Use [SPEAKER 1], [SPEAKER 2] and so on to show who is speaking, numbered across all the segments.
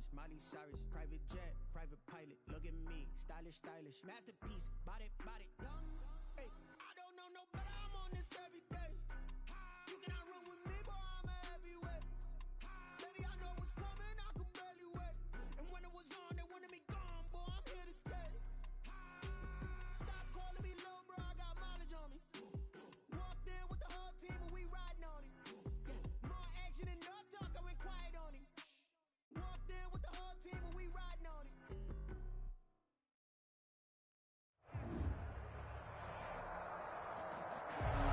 [SPEAKER 1] diamonds, Miley Cyrus, private jet, private pilot. Look at me, stylish, stylish, masterpiece, body, body, young. Hey, I don't know no better, I'm on this every day. You cannot run with me, boy, I'm a heavyweight. Baby, I know what's coming, I could barely wait. And when it was on, they wanted me gone, boy, I'm here to stay. Stop calling me little bro, I got mileage on me. Walked in with the whole team and we riding on it. More action and no talk, I went quiet on it. Walked in with the whole team and we riding on it.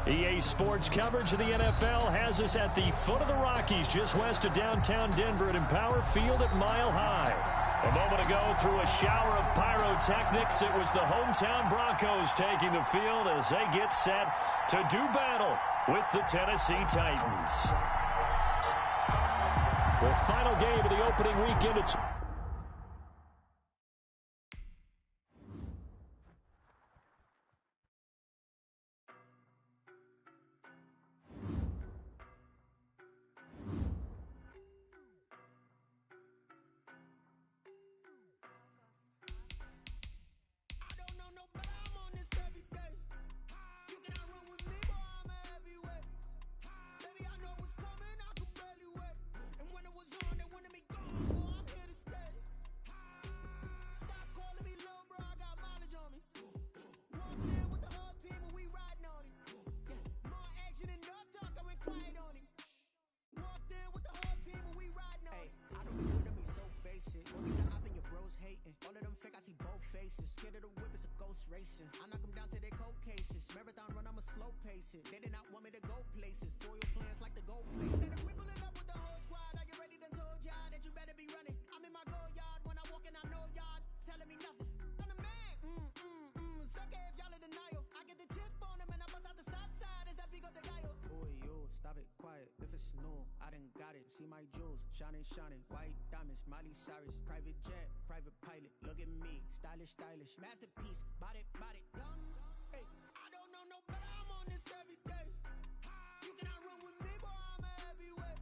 [SPEAKER 2] EA Sports coverage of the NFL has us at the foot of the Rockies, just west of downtown Denver at Empower Field at Mile High. A moment ago, through a shower of pyrotechnics, it was the hometown Broncos taking the field as they get set to do battle with the Tennessee Titans. The final game of the opening weekend, it's
[SPEAKER 1] scared of the whip, it's a ghost racing. I knock them down to their cold cases. Marathon run, I'ma slow pace it. They did not want me to go places. Foil plans like the gold place. And if we pulling up with the whole squad, are you ready? Done told y'all that you better be running. I'm in my go yard when I walk in, I know y'all telling me nothing. I'm the man. Suck if y'all in denial. I get the chip on them and I bust out the south side. Is that Vigo de Gallo? Boy, yo, stop it, quiet. If it's new, I done got it. See my jewels, shining, shining. White diamonds, Miley Cyrus, private jet, private pilot. Look at me, stylish, stylish, masterpiece, body, body, young. Hey, I don't know no better, I'm on this every day. You cannot run with me, boy, I'm a heavyweight.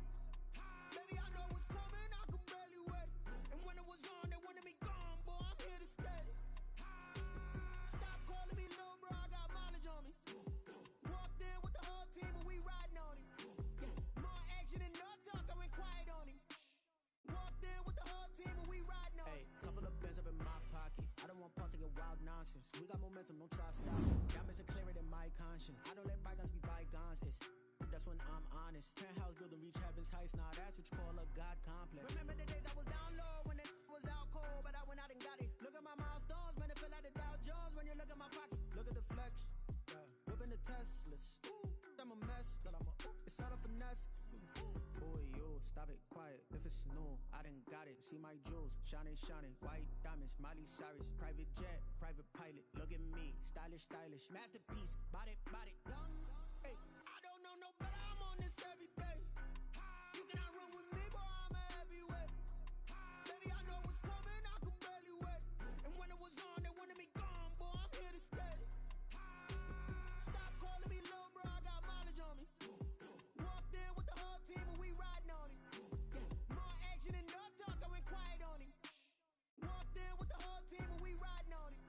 [SPEAKER 1] Baby, I know what's coming, I could barely wait. And when it was on, they wanted me gone, boy, I'm here to stay. Stop calling me little bro, I got mileage on me. Walked in with the whole team and we riding on it. More action and no talk, I went quiet on it. Walked in with the whole team and we riding on it. Hey, couple of bands up in my pocket. I don't want pause to get wild nonsense. We got momentum, don't try to stop it. Diamonds are clearer than my conscience. I don't let bygones be bygones. That's when I'm honest. Penthouse building reach heaven's heights. Now that's what you call a God complex. Remember the days I was down low when it was out cold, but I went out and got it. Look at my milestones, man, it feel like the Dow Jones when you look at my pocket. Look at the flex, whipping the Teslas. I'm a mess, but it's all a finesse. Boy, yo, stop it, quiet. If it's new, I done got it. See my jewels, shining, shining. White diamonds, Miley Cyrus, private jet, private pilot. Look at me, stylish, stylish, masterpiece, body, body, young. Hey, I don't know no better, I'm on this every day. You cannot run with me, boy, I'm a heavyweight. Baby, I know what's coming, I could barely wait. And when it was on, they wanted me gone, boy, I'm here to stay. Stop calling me little bro, I got mileage on me. Walked in with the whole team and we riding on it. More action and no talk, I went quiet on it. Walked in with the whole team and we riding on it.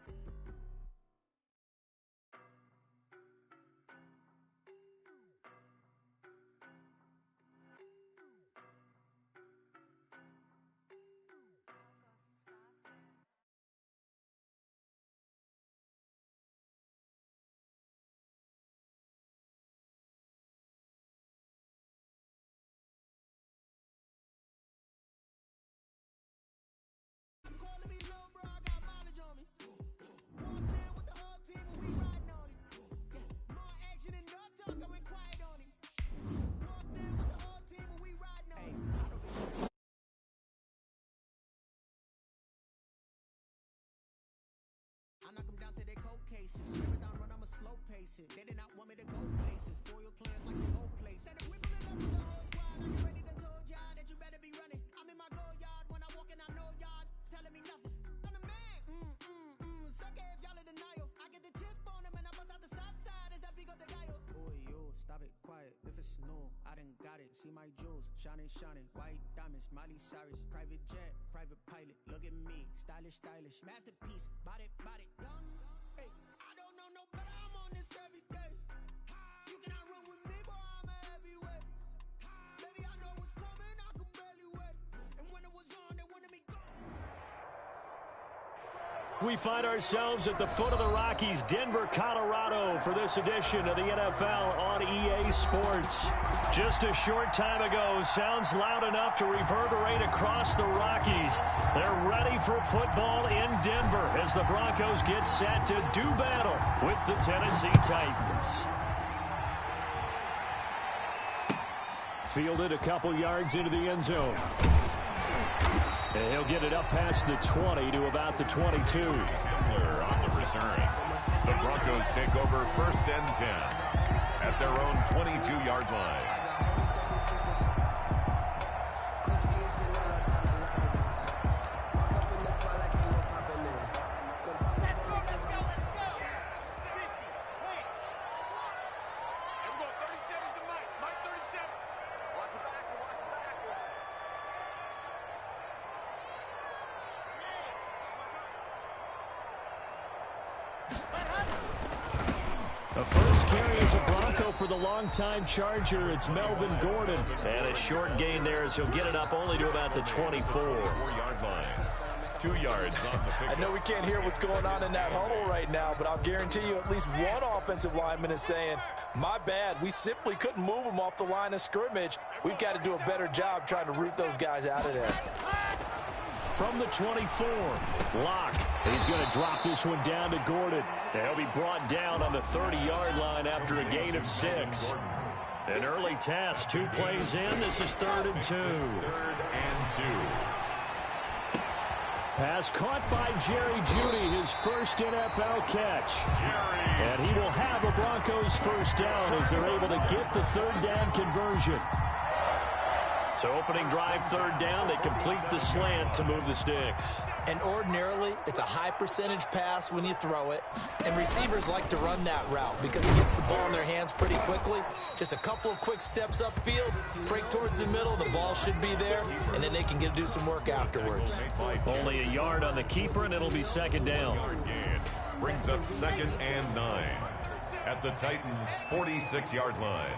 [SPEAKER 1] Calling me little bro, I got mileage on me. Walked in with the whole team and we riding on it. More action and no talk, I went quiet on it. Walked in with the whole team and we riding on it. I knock them down to their cold cases. Marathon run, I'ma slow pace it. They did not want me to go places. Foil plans like the gold place. And if we pulling up with the whole squad, are you ready? Done told y'all that you better be running. I'm in my go yard when I walk in, I know y'all telling me nothing. I'm the man. Suck if y'all in denial. I get the chip on them and I bust out the south side. Is that Vigo de Gallo? Boy, yo, stop it, quiet. If it's new, I done got it. See my jewels, Shining, shining, white diamonds, Miley Cyrus, private jet, private pilot. Look at me, stylish, stylish, masterpiece, body, body, young. Hey, I don't know no better, I'm on this every day. You cannot run with me, boy, I'm a heavyweight. Baby, I know what's coming, I can barely wait. And when it was on, they wanted me gone.
[SPEAKER 2] We find ourselves at the foot of the Rockies, Denver, Colorado, for this edition of the NFL on EA Sports. Just a short time ago, sounds loud enough to reverberate across the Rockies. They're ready for football in Denver as the Broncos get set to do battle with the Tennessee Titans. Fielded a couple yards into the end zone. And he'll get it up past the 20 to about the 22.
[SPEAKER 3] Kepler on the return. The Broncos take over 1st and 10 at their own 22-yard line.
[SPEAKER 2] The first carry is a Bronco for the longtime Charger. It's Melvin Gordon. And a short gain there as he'll get it up only to about the 24.
[SPEAKER 3] 4-yard line. 2 yards on the pickup.
[SPEAKER 4] I know we can't hear what's going on in that huddle right now, but I'll guarantee you at least one offensive lineman is saying, my bad, we simply couldn't move them off the line of scrimmage. We've got to do a better job trying to root those guys out of there.
[SPEAKER 2] From the 24, Locke. He's going to drop this one down to Gordon. He'll be brought down on the 30-yard line after a gain of 6. An early task, 2 plays in. This is 3rd and 2.
[SPEAKER 3] 3rd and 2.
[SPEAKER 2] Pass caught by Jerry Jeudy, his first NFL catch. And he will have a Broncos first down as they're able to get the 3rd down conversion. So opening drive 3rd down, they complete the slant to move the sticks.
[SPEAKER 4] And ordinarily, it's a high percentage pass when you throw it. And receivers like to run that route because it gets the ball in their hands pretty quickly. Just a couple of quick steps upfield, break towards the middle, the ball should be there, and then they can do some work afterwards.
[SPEAKER 2] Only a yard on the keeper, and it'll be 2nd down.
[SPEAKER 3] Brings up 2nd and 9 at the Titans' 46-yard line.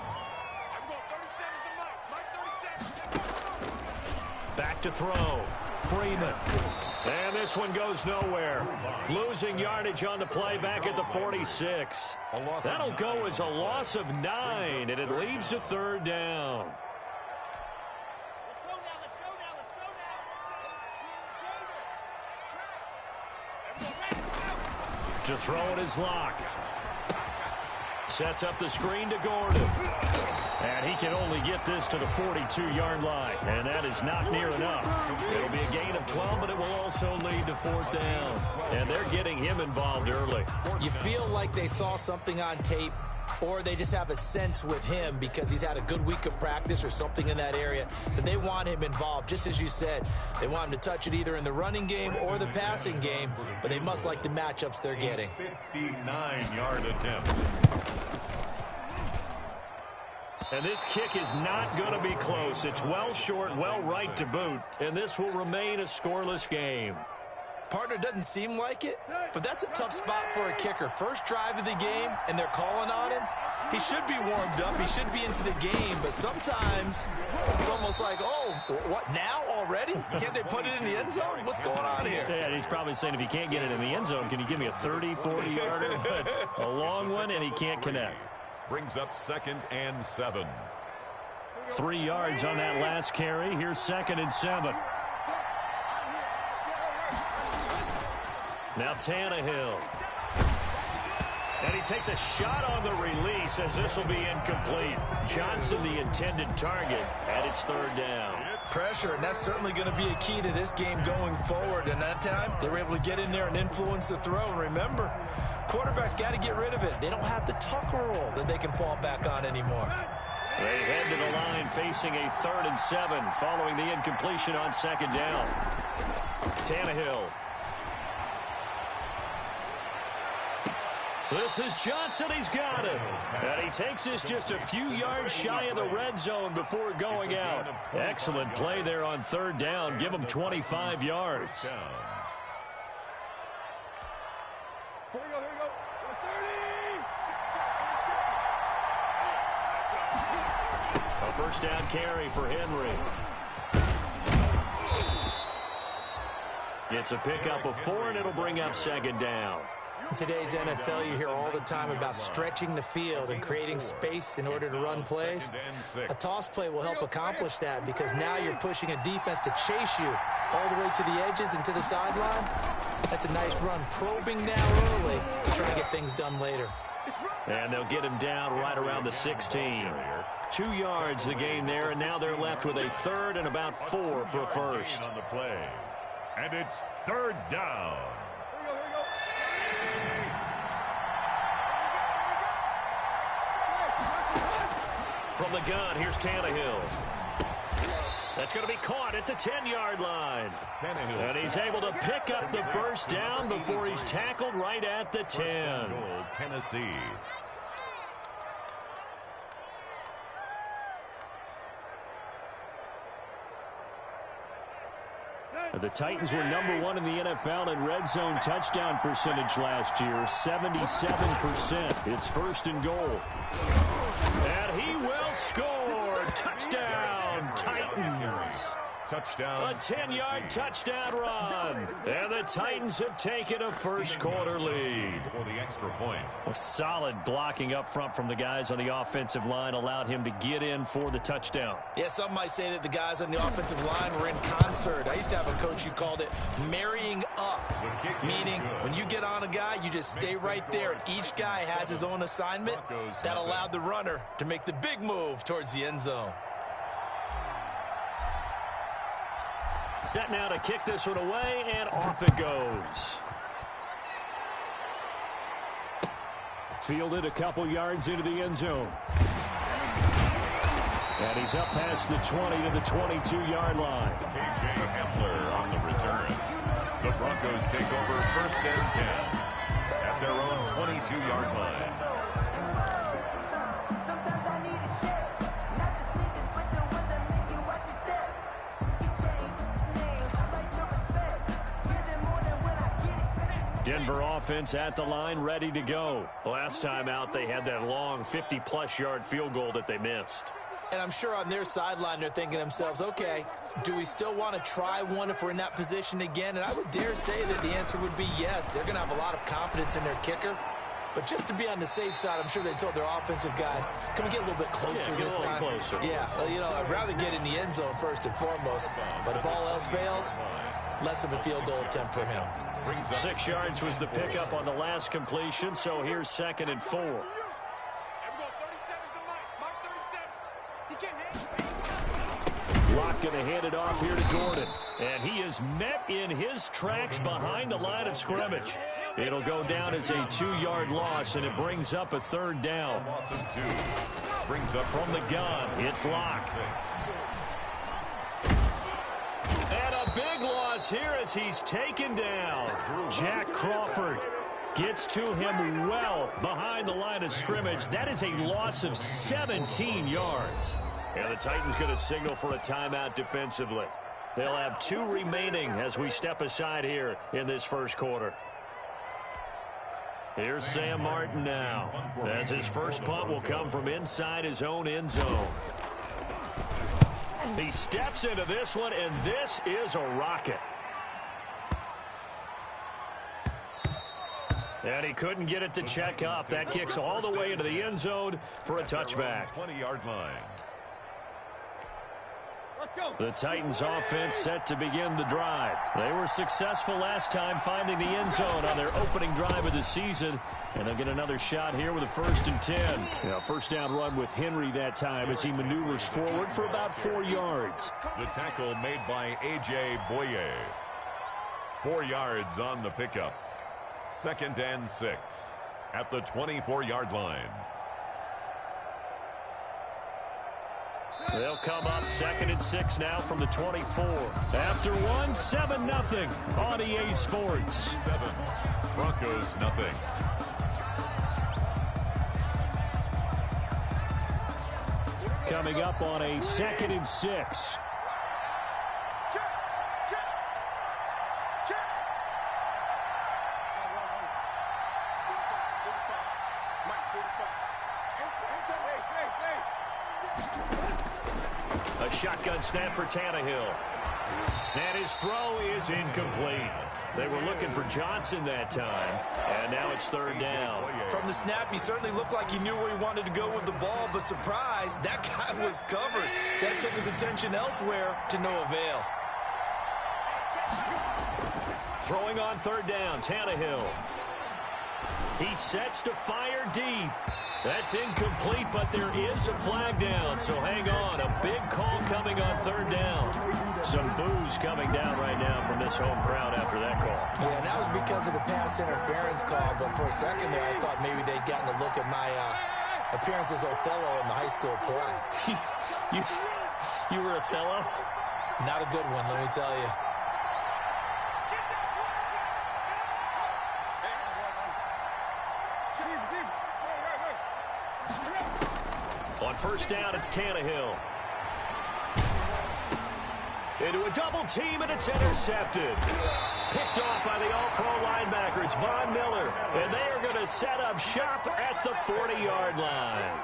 [SPEAKER 2] Back to throw. Freeman. And this one goes nowhere. Losing yardage on the play back at the 46. That'll go as a loss of 9, and it leads to 3rd down.
[SPEAKER 5] Let's go now, let's go now, let's go now.
[SPEAKER 2] To throw it is Locke. Sets up the screen to Gordon. And he can only get this to the 42-yard line. And that is not near enough. It'll be a gain of 12, but it will also lead to 4th down. And they're getting him involved early.
[SPEAKER 4] You feel like they saw something on tape, or they just have a sense with him because he's had a good week of practice or something in that area that they want him involved. Just as you said, they want him to touch it either in the running game or the passing game, but they must like the matchups they're getting.
[SPEAKER 3] 59-yard attempt.
[SPEAKER 2] And this kick is not going to be close. It's well short, well right to boot, and this will remain a scoreless game.
[SPEAKER 4] Partner, doesn't seem like it, but that's a tough spot for a kicker. First drive of the game, and they're calling on him. He should be warmed up. He should be into the game, but sometimes it's almost like, oh, what, now already? Can't they put it in the end zone? What's going on here?
[SPEAKER 2] Yeah, he's probably saying if he can't get it in the end zone, can you give me a 30, 40-yarder? A long one, and he can't connect.
[SPEAKER 3] Brings up 2nd and 7.
[SPEAKER 2] 3 yards on that last carry. Here's 2nd and 7. Now Tannehill. And he takes a shot on the release as this will be incomplete. Johnson, the intended target, and it's 3rd down.
[SPEAKER 4] Pressure, and that's certainly going to be a key to this game going forward. And that time, they were able to get in there and influence the throw. And remember, quarterbacks got to get rid of it. They don't have the tucker roll that they can fall back on anymore.
[SPEAKER 2] They head to the line facing a 3rd and 7 following the incompletion on 2nd down. Tannehill. This is Johnson. He's got it. And he takes this just a few yards shy of the red zone before going out. Excellent play there on third down. Give him 25 yards. A first down carry for Henry. It's a pickup of 4, and it'll bring up second down.
[SPEAKER 4] In today's NFL, you hear all the time about stretching the field and creating space in order to run plays. A toss play will help accomplish that because now you're pushing a defense to chase you all the way to the edges and to the sideline. That's a nice run, probing now early, trying to get things done later.
[SPEAKER 2] And they'll get him down right around the 16. 2 yards the gain there, and now they're left with a third and about 4 for a first.
[SPEAKER 3] On the play. And it's third down.
[SPEAKER 2] From the gun, here's Tannehill. That's going to be caught at the 10-yard line. And he's able to pick up the first down before he's tackled right at the 10.
[SPEAKER 3] Goal, Tennessee.
[SPEAKER 2] The Titans were number 1 in the NFL in red zone touchdown percentage last year, 77%. It's first and goal. And he will score. Touchdown, Titans.
[SPEAKER 3] Touchdown.
[SPEAKER 2] A 10-yard touchdown run. And the Titans have taken a first-quarter lead.
[SPEAKER 3] For the extra point.
[SPEAKER 2] A solid blocking up front from the guys on the offensive line allowed him to get in for the touchdown.
[SPEAKER 4] Yeah, some might say that the guys on the offensive line were in concert. I used to have a coach who called it marrying up, meaning when you get on a guy, you just stay right there, and each guy has his own assignment. That allowed the runner to make the big move towards the end zone.
[SPEAKER 2] Set now to kick this one away, and off it goes. Fielded a couple yards into the end zone. And he's up past the 20 to the 22-yard line.
[SPEAKER 3] A.J. Hempler on the return. The Broncos take over first and 10 at their own 22-yard line.
[SPEAKER 2] Denver offense at the line, ready to go. Last time out, they had that long 50-plus yard field goal that they missed.
[SPEAKER 4] And I'm sure on their sideline, they're thinking to themselves, okay, do we still want to try one if we're in that position again? And I would dare say that the answer would be yes. They're going to have a lot of confidence in their kicker. But just to be on the safe side, I'm sure they told their offensive guys, can we get a little bit closer this time?
[SPEAKER 2] Closer.
[SPEAKER 4] Yeah, well, you know, I'd rather get in the end zone first and foremost. But if all else fails, less of a field goal attempt for him.
[SPEAKER 2] 6 yards was the pickup on the last completion, so here's second and 4. Locke going to hand it off here to Gordon. And he is met in his tracks behind the line of scrimmage. It'll go down as a 2-yard loss, and it brings up a third down.
[SPEAKER 3] Brings up
[SPEAKER 2] from the gun, it's Locke. And a big loss here as he's taken down. Jack Crawford gets to him well behind the line of scrimmage. That is a loss of 17 yards. And the Titans going to signal for a timeout defensively. They'll have 2 remaining as we step aside here in this first quarter. Here's Sam Martin now, as his first punt will come from inside his own end zone. He steps into this one, and this is a rocket. And he couldn't get it to check up. That kicks all the way into the end zone for a touchback.
[SPEAKER 3] 20-yard line.
[SPEAKER 2] The Titans offense set to begin the drive. They were successful last time finding the end zone on their opening drive of the season. And they'll get another shot here with a first and 10. Now, first down run with Henry that time as he maneuvers forward for about 4 yards.
[SPEAKER 3] The tackle made by A.J. Boye. 4 yards on the pickup. Second and 6 at the 24-yard line.
[SPEAKER 2] They'll come up second and 6 now from the 24. After one, 7-0 on EA Sports.
[SPEAKER 3] 7. Broncos nothing.
[SPEAKER 2] coming up on a 2nd and 6. A shotgun snap for Tannehill. And his throw is incomplete. They were looking for Johnson that time, and now it's 3rd down.
[SPEAKER 4] From the snap, he certainly looked like he knew where he wanted to go with the ball, but surprise, that guy was covered. So that took his attention elsewhere to no avail.
[SPEAKER 2] Throwing on 3rd down, Tannehill. He sets to fire deep. That's incomplete, but there is a flag down, so hang on. A big call coming on 3rd down. Some boos coming down right now from this home crowd after that call.
[SPEAKER 4] Yeah, and that was because of the pass interference call, but for a second there, I thought maybe they'd gotten a look at my appearance as Othello in the high school play.
[SPEAKER 2] You were Othello?
[SPEAKER 4] Not a good one, let me tell you.
[SPEAKER 2] On 1st down, it's Tannehill. Into a double team, and it's intercepted. Picked off by the all-pro linebacker. It's Von Miller. And they are going to set up shop at the 40-yard line.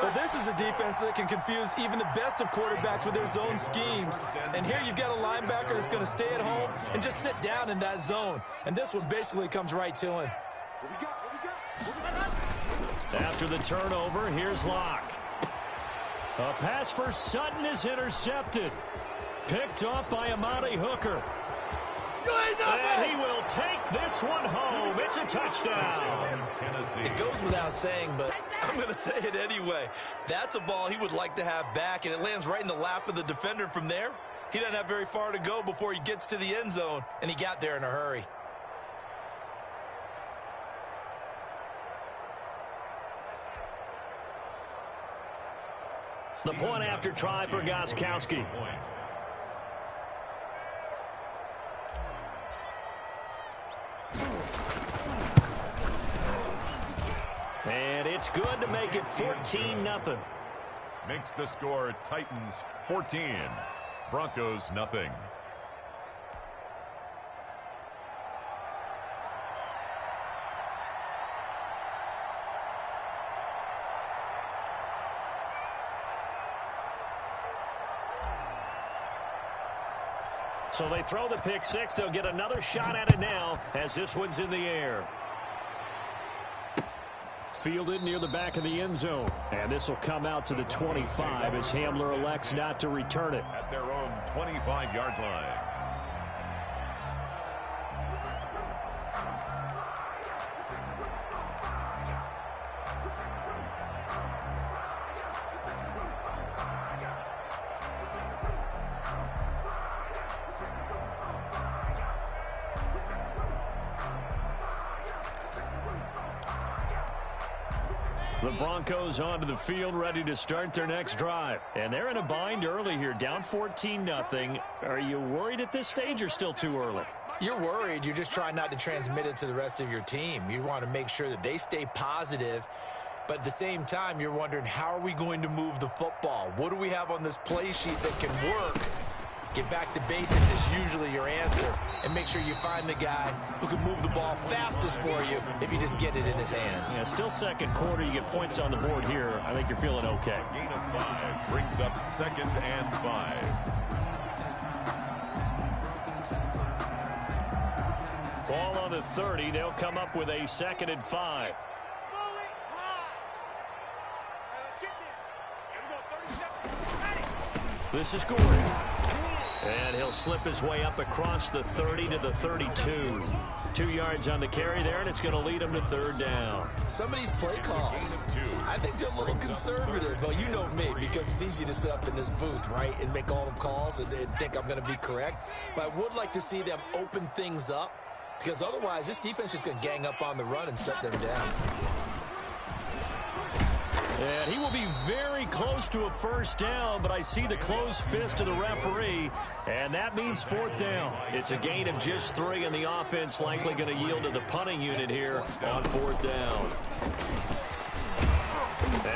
[SPEAKER 4] Well, this is a defense that can confuse even the best of quarterbacks with their zone schemes. And here you've got a linebacker that's going to stay at home and just sit down in that zone. And this one basically comes right to him.
[SPEAKER 2] After the turnover, here's Locke. A pass for Sutton is intercepted. Picked off by Amari Hooker. And he will take this one home. It's a touchdown.
[SPEAKER 4] It goes without saying, but I'm going to say it anyway. That's a ball he would like to have back, and it lands right in the lap of the defender from there. He doesn't have very far to go before he gets to the end zone, and he got there in a hurry.
[SPEAKER 2] The point after try for Gostkowski. And it's good to make it 14-0.
[SPEAKER 3] Makes the score Titans 14, Broncos nothing.
[SPEAKER 2] So they throw the pick six. They'll get another shot at it now as this one's in the air. Fielded near the back of the end zone. And this will come out to the 25 as Hamler elects not to return it.
[SPEAKER 3] At their own 25-yard line.
[SPEAKER 2] The Broncos onto the field, ready to start their next drive. And they're in a bind early here, down 14-0. Are you worried at this stage or still too early?
[SPEAKER 4] You're worried. You're just trying not to transmit it to the rest of your team. You want to make sure that they stay positive. But at the same time, you're wondering, how are we going to move the football? What do we have on this play sheet that can work? Get back to basics is usually your answer. And make sure you find the guy who can move the ball fastest for you if you just get it in his hands.
[SPEAKER 2] Yeah, still second quarter. You get points on the board here. I think you're feeling okay.
[SPEAKER 3] Gain of 5 brings up 2nd and 5.
[SPEAKER 2] Ball on the 30. They'll come up with a 2nd and 5. This is Gordon. And he'll slip his way up across the 30 to the 32. 2 yards on the carry there, and it's going to lead him to 3rd down.
[SPEAKER 4] Some of these play calls, I think they're a little conservative. But you know me, because it's easy to sit up in this booth, right, and make all the calls and think I'm going to be correct. But I would like to see them open things up, because otherwise this defense is going to gang up on the run and shut them down.
[SPEAKER 2] And he will be very close to a 1st down, but I see the closed fist of the referee, and that means 4th down. It's a gain of just 3, and the offense likely going to yield to the punting unit here on 4th down.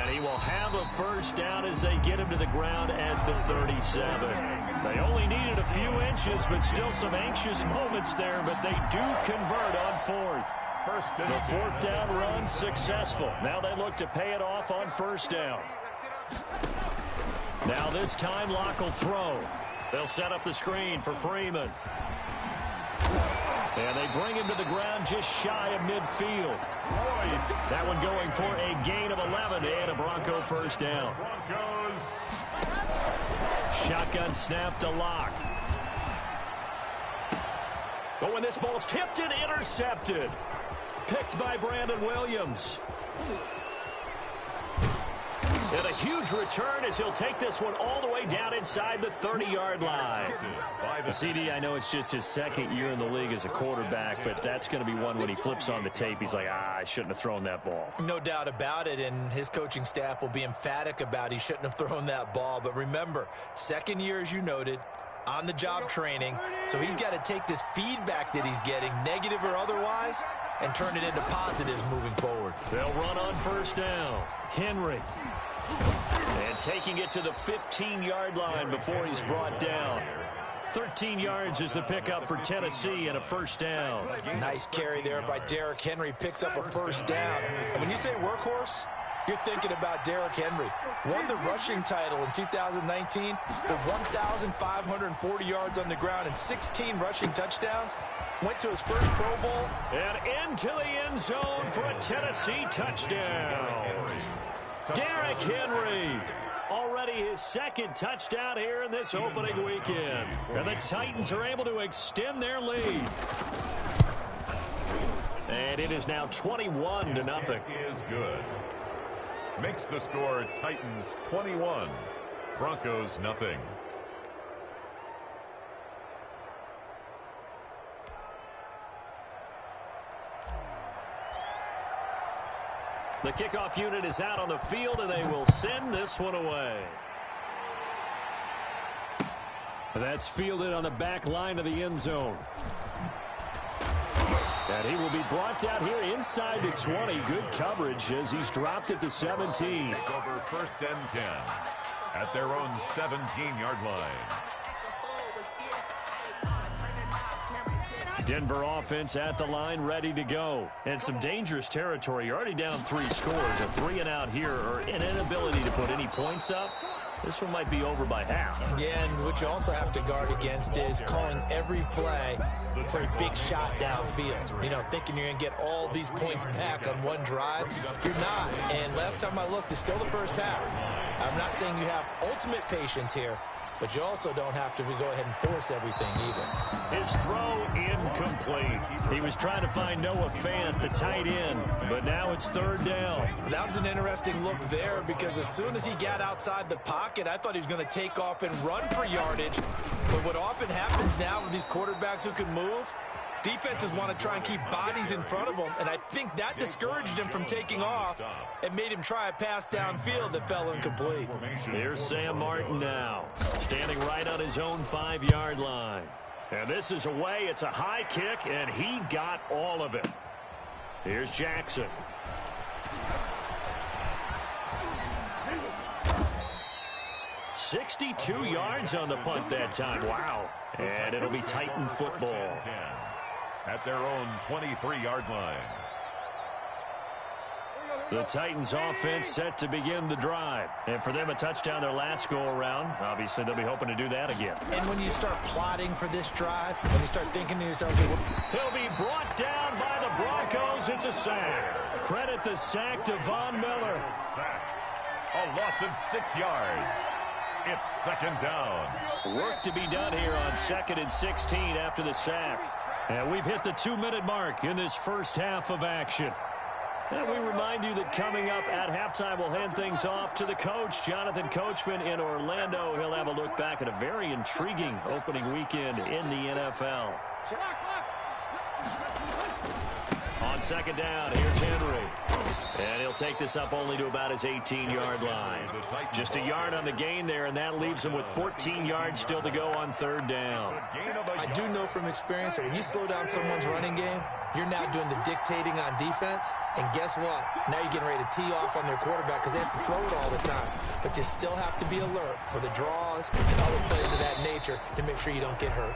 [SPEAKER 2] And he will have a first down as they get him to the ground at the 37. They only needed a few inches, but still some anxious moments there, but they do convert on fourth. The fourth down run successful. Now they look to pay it off on first down. Now this time Locke will throw. They'll set up the screen for Freeman. And they bring him to the ground just shy of midfield. That one going for a gain of 11 and a Bronco first down. Shotgun snap to Locke. But when this ball's tipped and intercepted. Picked by Brandon Williams. And a huge return as he'll take this one all the way down inside the 30-yard line. CD, I know it's just his second year in the league as a quarterback, but that's going to be one when he flips on the tape. He's like, I shouldn't have thrown that ball.
[SPEAKER 4] No doubt about it, and his coaching staff will be emphatic about he shouldn't have thrown that ball. But remember, second year, as you noted, on-the-job training, so he's got to take this feedback that he's getting, negative or otherwise, and turn it into positives moving forward.
[SPEAKER 2] They'll run on first down. Henry. And taking it to the 15-yard line before he's brought down. 13 yards is the pickup for Tennessee and a first down.
[SPEAKER 4] Nice carry there by Derrick Henry. Picks up a first down. And when you say workhorse, you're thinking about Derrick Henry. Won the rushing title in 2019 with 1,540 yards on the ground and 16 rushing touchdowns. Went to his first Pro Bowl.
[SPEAKER 2] And into the end zone for a Tennessee touchdown. Derrick Henry. Already his second touchdown here in this opening weekend. And the Titans are able to extend their lead. And it is now 21-0.
[SPEAKER 3] Is good. Makes the score Titans 21, Broncos nothing.
[SPEAKER 2] The kickoff unit is out on the field, and they will send this one away. That's fielded on the back line of the end zone. And he will be brought down here inside the 20. Good coverage as he's dropped at the 17.
[SPEAKER 3] Take over first and 10 at their own 17-yard line.
[SPEAKER 2] Denver offense at the line, ready to go. And some dangerous territory. You're already down 3 scores. A 3-and-out here, or an inability to put any points up. This one might be over by half.
[SPEAKER 4] Yeah, and what you also have to guard against is calling every play for a big shot downfield. You know, thinking you're going to get all these points back on one drive. You're not. And last time I looked, it's still the first half. I'm not saying you have ultimate patience here, but you also don't have to go ahead and force everything either.
[SPEAKER 2] His throw incomplete. He was trying to find Noah Fant, the tight end, but now it's third down.
[SPEAKER 4] That was an interesting look there because as soon as he got outside the pocket, I thought he was going to take off and run for yardage. But what often happens now with these quarterbacks who can move, defenses want to try and keep bodies in front of him, and I think that discouraged him from taking off and made him try a pass downfield that fell incomplete.
[SPEAKER 2] Here's Sam Martin now, standing right on his own 5-yard line. And this is away. It's a high kick, and he got all of it. Here's Jackson. "62 yards on the punt that time. Wow. And it'll be Titan football.
[SPEAKER 3] At their own 23-yard line.
[SPEAKER 2] The Titans offense set to begin the drive. And for them, a touchdown their last go-around. Obviously, they'll be hoping to do that again.
[SPEAKER 4] And when you start plotting for this drive, when you start thinking to yourself,
[SPEAKER 2] he'll be brought down by the Broncos. It's a sack. Credit the sack to Von Miller.
[SPEAKER 3] A loss of 6 yards. It's second down.
[SPEAKER 2] Work to be done here on 2nd and 16 after the sack. And we've hit the 2-minute mark in this first half of action. And we remind you that coming up at halftime, we'll hand things off to the coach, Jonathan Coachman in Orlando. He'll have a look back at a very intriguing opening weekend in the NFL. On second down, here's Henry. And he'll take this up only to about his 18-yard line. Just a yard on the gain there, and that leaves him with 14 yards still to go on third down.
[SPEAKER 4] I do know from experience that when you slow down someone's running game, you're now doing the dictating on defense. And guess what? Now you're getting ready to tee off on their quarterback because they have to throw it all the time. But you still have to be alert for the draws and other plays of that nature to make sure you don't get hurt.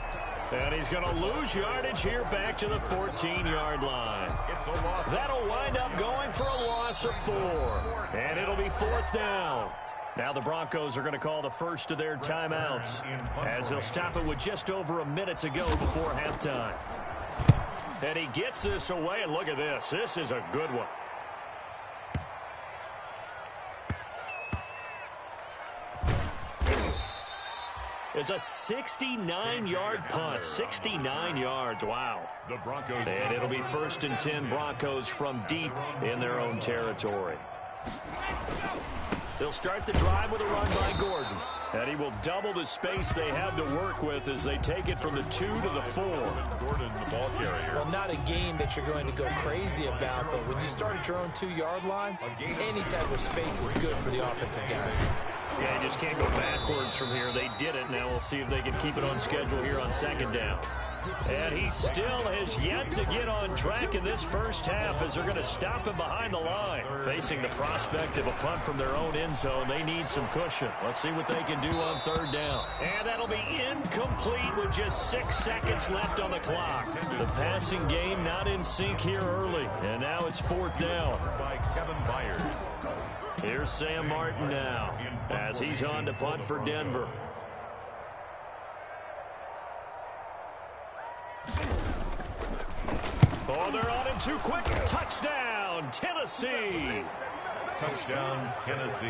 [SPEAKER 2] And he's going to lose yardage here back to the 14-yard line. That'll wind up going for a loss of 4. And it'll be fourth down. Now the Broncos are going to call the first of their timeouts as they'll stop it with just over a minute to go before halftime. And he gets this away, and look at this. This is a good one. It's a 69-yard punt. 69 yards. Wow.
[SPEAKER 3] The Broncos.
[SPEAKER 2] And it'll be first and 10 Broncos from deep in their own territory. They'll start the drive with a run by Gordon. And he will double the space they have to work with as they take it from the 2 to the 4.
[SPEAKER 3] Gordon, the ball carrier.
[SPEAKER 4] Well, not a game that you're going to go crazy about, but when you start at your own 2-yard line, any type of space is good for the offensive guys.
[SPEAKER 2] Yeah, you just can't go backwards from here. They did it. Now we'll see if they can keep it on schedule here on second down. And he still has yet to get on track in this first half as they're going to stop him behind the line. Facing the prospect of a punt from their own end zone, they need some cushion. Let's see what they can do on third down. And that'll be incomplete with just 6 seconds left on the clock. The passing game not in sync here early. And now it's fourth down.
[SPEAKER 3] By Kevin Byard.
[SPEAKER 2] Here's Sam Martin now as he's on to punt for Denver. Oh, they're on him too quick. Touchdown, Tennessee.
[SPEAKER 3] Touchdown, Tennessee.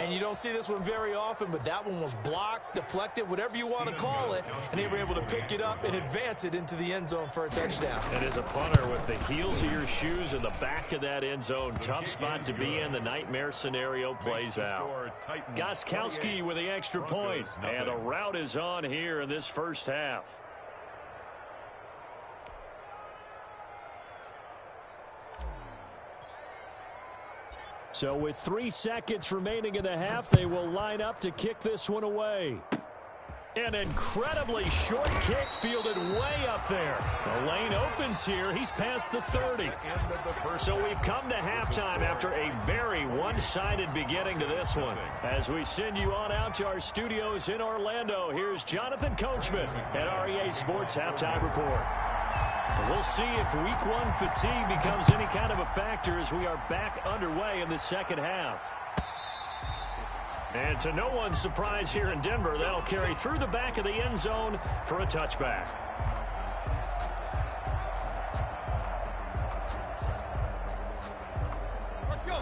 [SPEAKER 4] And you don't see this one very often, but that one was blocked, deflected, whatever you want to call it, and they were able to pick it up and advance it into the end zone for a touchdown.
[SPEAKER 2] And as a punter with the heels of your shoes in the back of that end zone, tough spot to be in. The nightmare scenario plays out. Gostkowski with the extra point, and the route is on here in this first half. So with 3 seconds remaining in the half, they will line up to kick this one away. An incredibly short kick fielded way up there. The lane opens here. He's past the 30. So we've come to halftime after a very one-sided beginning to this one. As we send you on out to our studios in Orlando, here's Jonathan Coachman at REA Sports Halftime Report. We'll see if week 1 fatigue becomes any kind of a factor as we are back underway in the second half. And to no one's surprise here in Denver, that'll carry through the back of the end zone for a touchback.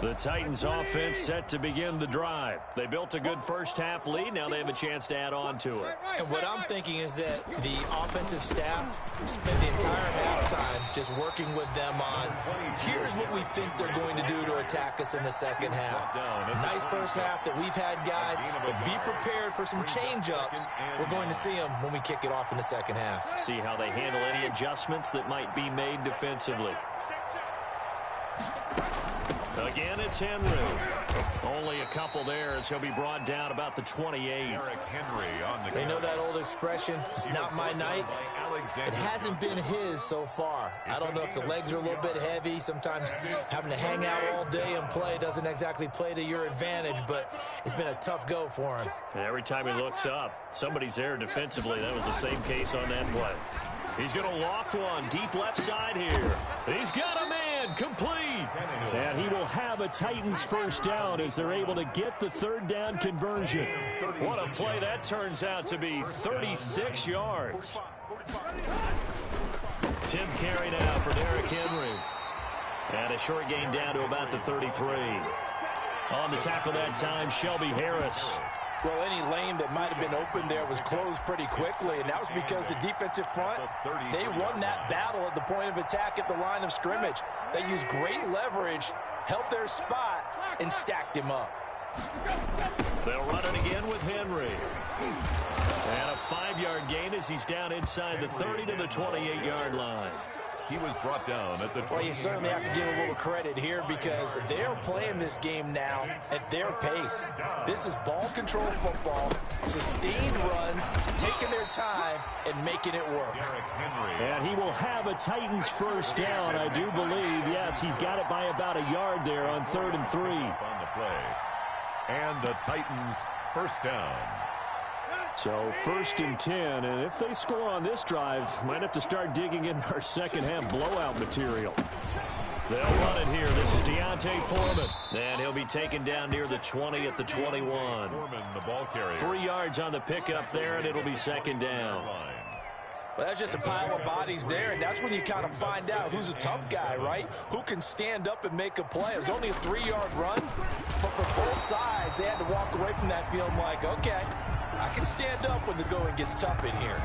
[SPEAKER 2] The Titans offense set to begin the drive. They built a good first half lead. Now they have a chance to add on to it.
[SPEAKER 4] And what I'm thinking is that the offensive staff spent the entire halftime just working with them on, here's what we think they're going to do to attack us in the second half. Nice first half that we've had, guys, but be prepared for some change-ups. We're going to see them when we kick it off in the second half.
[SPEAKER 2] See how they handle any adjustments that might be made defensively. Again, it's Henry. Only a couple there as he'll be brought down about the 28.
[SPEAKER 4] They know that old expression, it's not my night. It hasn't been his so far. I don't know if the legs are a little bit heavy. Sometimes having to hang out all day and play doesn't exactly play to your advantage, but it's been a tough go for him.
[SPEAKER 2] And every time he looks up, somebody's there defensively. That was the same case on that play. He's going to loft one deep left side here. He's got a man complete. And he will have a Titans first down as they're able to get the third down conversion. What a play that turns out to be. 36 yards. Tim carry now for Derrick Henry. And a short gain down to about the 33. On the tackle that time, Shelby Harris.
[SPEAKER 6] Well, any lane that might have been open there was closed pretty quickly, and that was because the defensive front, they won that battle at the point of attack at the line of scrimmage. They used great leverage, held their spot, and stacked him up.
[SPEAKER 2] They'll run it again with Henry. And a 5-yard gain as he's down inside the 30 to the 28-yard line.
[SPEAKER 3] He was brought down at the 20.
[SPEAKER 6] Well, you certainly have to give a little credit here because they're playing this game now at their pace. This is ball control football, sustained runs, taking their time, and making it work.
[SPEAKER 2] And he will have a Titans first down, I do believe. Yes, he's got it by about a yard there on 3rd and 3.
[SPEAKER 3] On the play. And the Titans first down.
[SPEAKER 2] So 1st and 10, and if they score on this drive, might have to start digging in our second-half blowout material. They'll run it here. This is Deontay Foreman. And he'll be taken down near the 20 at the 21.
[SPEAKER 3] Foreman, the ball carrier.
[SPEAKER 2] 3 yards on the pickup there, and it'll be 2nd down.
[SPEAKER 6] Well, that's just a pile of bodies there, and that's when you kind of find out who's a tough guy, right? Who can stand up and make a play. It was only a 3-yard run, but for both sides, they had to walk away from that feeling like, okay, I can stand up when the going gets tough in here.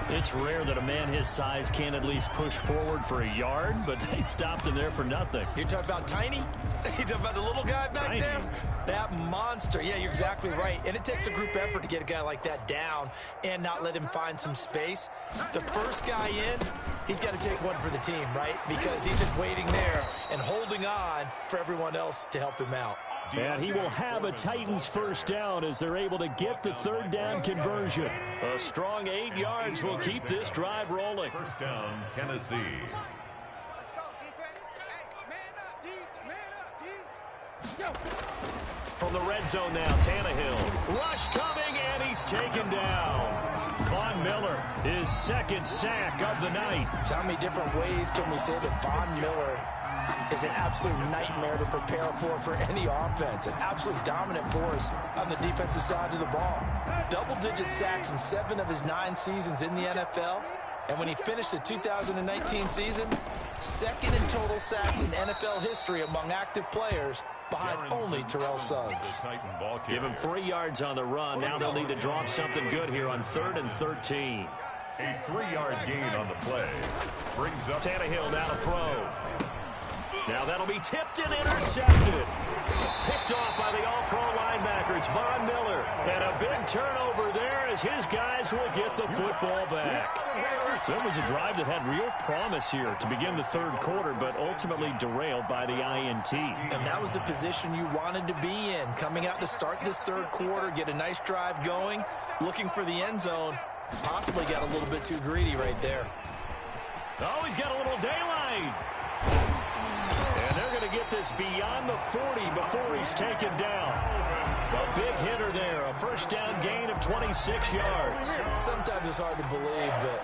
[SPEAKER 2] It's rare that a man his size can at least push forward for a yard, but they stopped him there for nothing.
[SPEAKER 6] You're talking about Tiny? You're talking about the little guy back there? That monster. Yeah, you're exactly right. And it takes a group effort to get a guy like that down and not let him find some space. The first guy in, he's got to take one for the team, right? Because he's just waiting there and holding on for everyone else to help him out.
[SPEAKER 2] And he will have a Titans first down as they're able to get the 3rd down conversion. A strong 8 yards will keep this drive rolling.
[SPEAKER 3] First down, Tennessee.
[SPEAKER 5] Let's go, defense. Hey, man up, D. Man up, D. Go.
[SPEAKER 2] From the red zone now, Tannehill. Rush coming, and he's taken down. Von Miller, his 2nd sack of the night.
[SPEAKER 6] So how many different ways can we say that Von Miller is an absolute nightmare to prepare for any offense? An absolute dominant force on the defensive side of the ball. Double-digit sacks in 7 of his 9 seasons in the NFL. And when he finished the 2019 season, 2nd in total sacks in NFL history among active players, behind only Terrell Suggs.
[SPEAKER 2] Give him 3 yards on the run. Now they'll need to drop something good here on 3rd and 13.
[SPEAKER 3] A 3-yard gain on the play. Brings up
[SPEAKER 2] Tannehill now to throw. Now that'll be tipped and intercepted. Picked off by the all-pro linebacker. It's Von Miller. And a big turnover there as his guys will get the football back. So it was a drive that had real promise here to begin the 3rd quarter, but ultimately derailed by the INT.
[SPEAKER 6] And that was the position you wanted to be in. Coming out to start this 3rd quarter, get a nice drive going, looking for the end zone. Possibly got a little bit too greedy right there.
[SPEAKER 2] Oh, he's got a little daylight. And they're going to get this beyond the 40 before he's taken down. A big hitter there, a first down gain of 26 yards.
[SPEAKER 6] Sometimes it's hard to believe, but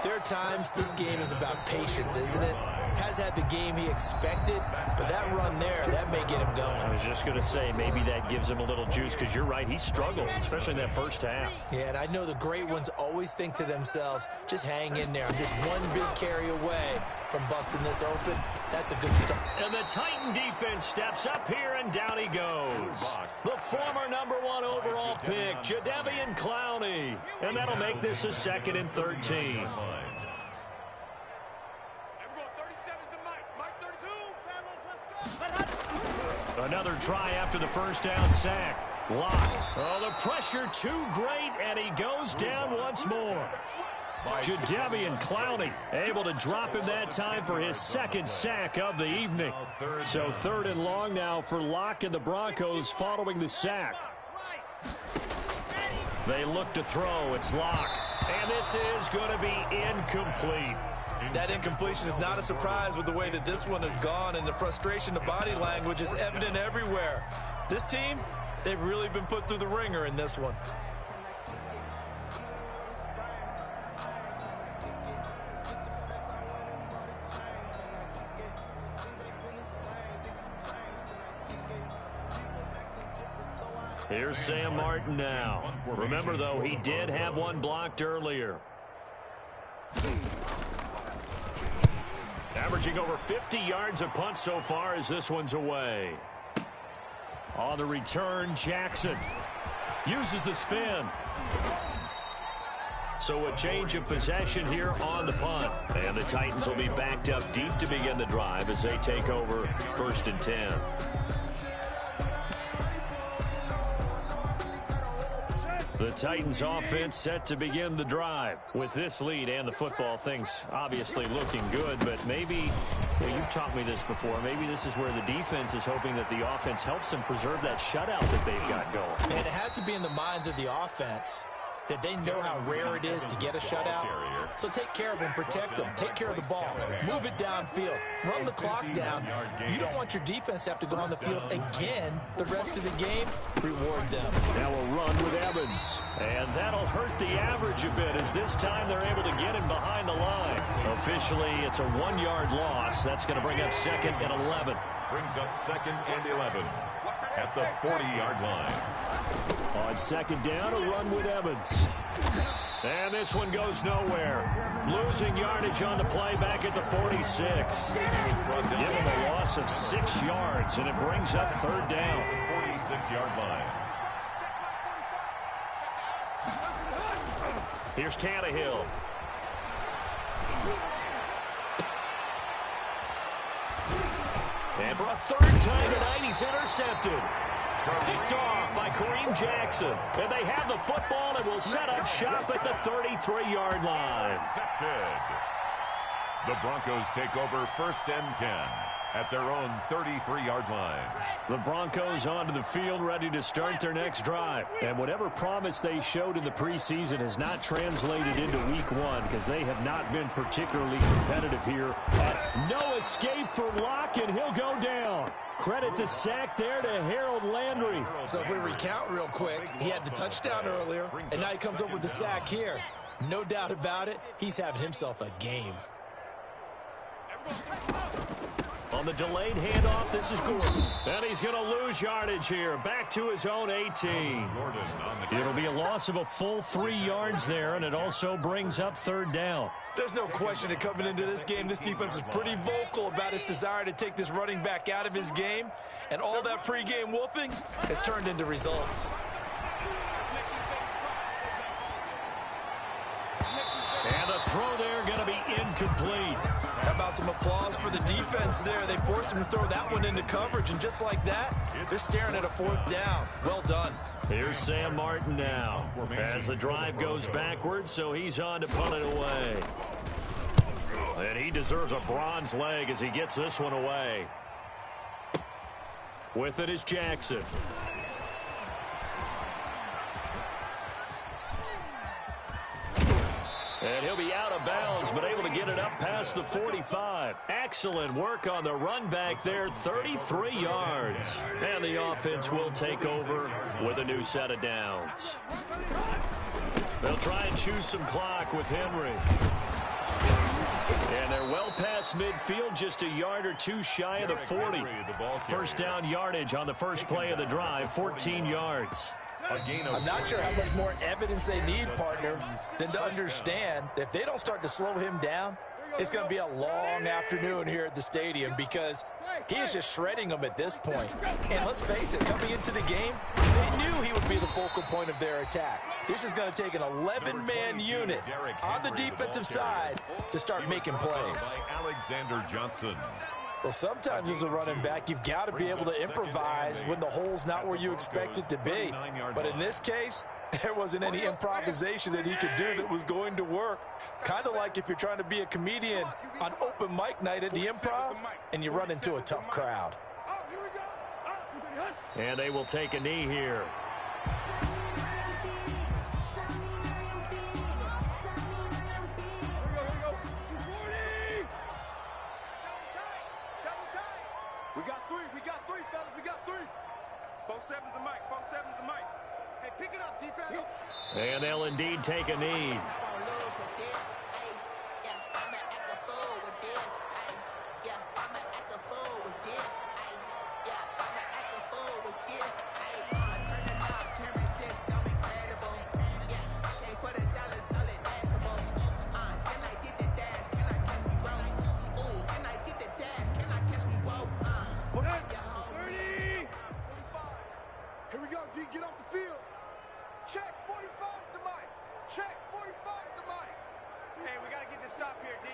[SPEAKER 6] there are times this game is about patience, isn't it? Has had the game he expected, but that run there, that may get him going.
[SPEAKER 2] I was just going to say, maybe that gives him a little juice, because you're right, he struggled, especially in that first half.
[SPEAKER 6] Yeah, and I know the great ones always think to themselves, just hang in there. I'm just one big carry away from busting this open. That's a good start.
[SPEAKER 2] And the Titan defense steps up here, and down he goes. The former #1 overall pick, Jadeveon Clowney. And that'll make this a 2nd and 13. Another try after the first down sack. Lock. Oh, the pressure too great, and he goes down once more. Jadeveon Clowney able to drop him that time for his 2nd sack of the evening. So 3rd and long now for Locke and the Broncos following the sack. They look to throw. It's Locke. And this is going to be incomplete.
[SPEAKER 6] That incompletion is not a surprise with the way that this one has gone, and the frustration of body language is evident everywhere. This team, they've really been put through the ringer in this one.
[SPEAKER 2] Here's Sam Martin now. Remember, though, he did have one blocked earlier. Averaging over 50 yards a punt so far as this one's away. On the return, Jackson uses the spin. So a change of possession here on the punt. And the Titans will be backed up deep to begin the drive as they take over 1st and 10. The Titans offense set to begin the drive. With this lead and the football, things obviously looking good, but maybe, you've taught me this before, maybe this is where the defense is hoping that the offense helps them preserve that shutout that they've got going.
[SPEAKER 6] And it has to be in the minds of the offense that they know how rare it is to get a shutout. So take care of them, protect them, take care of the ball, move it downfield, run the clock down. You don't want your defense to have to go on the field again the rest of the game. Reward them.
[SPEAKER 2] Now a run with Evans. And that'll hurt the average a bit as this time they're able to get him behind the line. Officially, it's a 1-yard loss. That's going to bring up 2nd and 11.
[SPEAKER 3] Brings up 2nd and 11 at the 40-yard line.
[SPEAKER 2] On 2nd down, a run with Evans. And this one goes nowhere. Losing yardage on the play back at the 46. Give him a loss of 6 yards, and it brings up 3rd down.
[SPEAKER 3] 46-yard line.
[SPEAKER 2] Here's Tannehill. And for a 3rd time tonight, he's intercepted. Picked off by Kareem Jackson. And they have the football and will set up shop at the 33-yard line.
[SPEAKER 3] Intercepted. The Broncos take over 1st and 10 at their own 33-yard line.
[SPEAKER 2] The Broncos onto the field, ready to start their next drive. And whatever promise they showed in the preseason has not translated into week 1 because they have not been particularly competitive here. No escape for Locke, and he'll go down. Credit the sack there to Harold Landry.
[SPEAKER 6] So if we recount real quick, he had the touchdown earlier, and now he comes up with the sack here. No doubt about it, he's having himself a game.
[SPEAKER 2] On the delayed handoff, this is Gordon. And he's going to lose yardage here. Back to his own 18. It'll be a loss of a full 3 yards there, and it also brings up 3rd down.
[SPEAKER 6] There's no question that coming into this game, this defense was pretty vocal about its desire to take this running back out of his game, and all that pregame wolfing has turned into results.
[SPEAKER 2] And the throw there going to be incomplete.
[SPEAKER 6] How about some applause for the defense there? They forced him to throw that one into coverage, and just like that, they're staring at a 4th down. Well done.
[SPEAKER 2] Here's Sam Martin now as the drive goes backwards, so he's on to punt it away. And he deserves a bronze leg as he gets this one away. With it is Jackson. And he'll be out of bounds, but able to get it up past the 45. Excellent work on the run back there, 33 yards. And the offense will take over with a new set of downs. They'll try and choose some clock with Henry. And they're well past midfield, just a yard or 2 shy of the 40. First down yardage on the first play of the drive, 14 yards.
[SPEAKER 6] I'm not sure how much more evidence they need, partner, than to understand that if they don't start to slow him down, it's going to be a long afternoon here at the stadium because he is just shredding them at this point. And let's face it, coming into the game, they knew he would be the focal point of their attack. This is going to take an 11-man unit on the defensive side to start making plays.
[SPEAKER 3] Alexander Johnson.
[SPEAKER 6] Well, sometimes as a running back, you've got to be able to improvise when the hole's not where you expect it to be. But in this case, there wasn't any improvisation that he could do that was going to work. Kind of like if you're trying to be a comedian on open mic night at the Improv and you run into a tough crowd.
[SPEAKER 2] And they will take a knee here.
[SPEAKER 5] We got three, fellas. We got 3. 4-7's the mic. 4-7's the mic. Hey, pick it up, defense.
[SPEAKER 2] And they'll indeed take a knee.
[SPEAKER 5] Here we go, D. Get off the field. Check 45's the mic. Check 45's the mic. Hey, we got to get this stop here, D.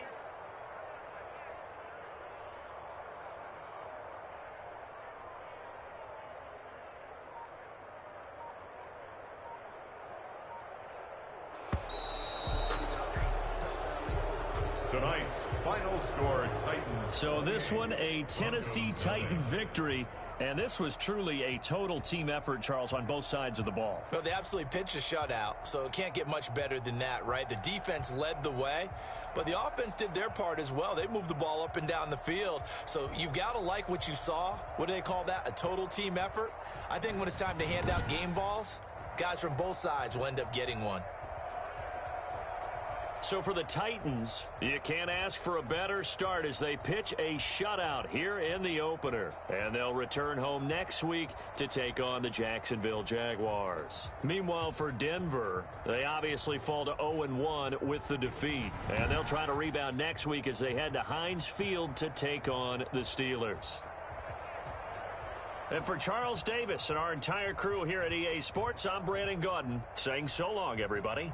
[SPEAKER 3] Tonight's final score, Titans.
[SPEAKER 2] So this one, a Tennessee Titan victory. And this was truly a total team effort, Charles, on both sides of the ball.
[SPEAKER 6] Well, they absolutely pitched a shutout, so it can't get much better than that, right? The defense led the way, but the offense did their part as well. They moved the ball up and down the field, so you've got to like what you saw. What do they call that? A total team effort? I think when it's time to hand out game balls, guys from both sides will end up getting one.
[SPEAKER 2] So for the Titans, you can't ask for a better start as they pitch a shutout here in the opener. And they'll return home next week to take on the Jacksonville Jaguars. Meanwhile, for Denver, they obviously fall to 0-1 with the defeat. And they'll try to rebound next week as they head to Heinz Field to take on the Steelers. And for Charles Davis and our entire crew here at EA Sports, I'm Brandon Gaudin saying so long, everybody.